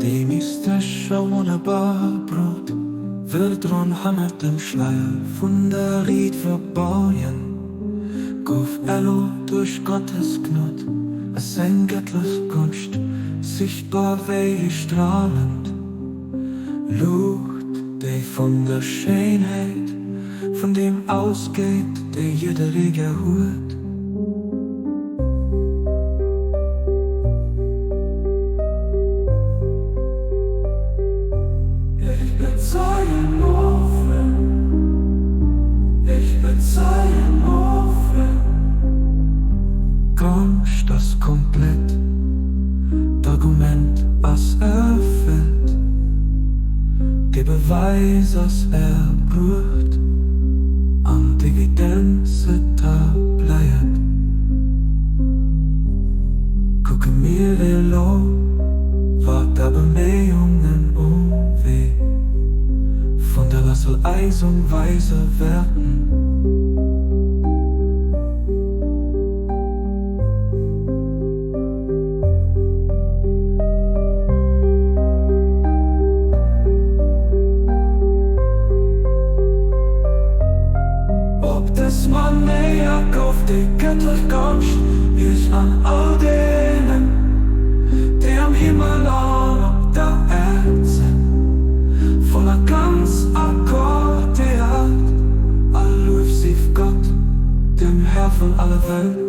die mystische Wunderbarbrot wird rundherum mit dem Schleier von der Ried verborgen. Guf Ello durch Gottes Gnut, es ein göttlich Gunst, sichtbar weich strahlend. Lucht, die von der Schönheit, von dem ausgeht, der jederige Hut. Ich bezeigen offen, Gunst das komplett, Dokument was erfüllt, die Beweis was brucht, an Dividenz bleibt. Gucke mir die Lo, wagt aber Bemühungen weh. Von der Lassel Eisung weise werden. Ob das man näher auf die göttlich Gunst, wie es an all denen, die am Himmel an ob der Erde sind, voller ganz akkordiert, all Luf sie Gott, dem Herr von aller Welt.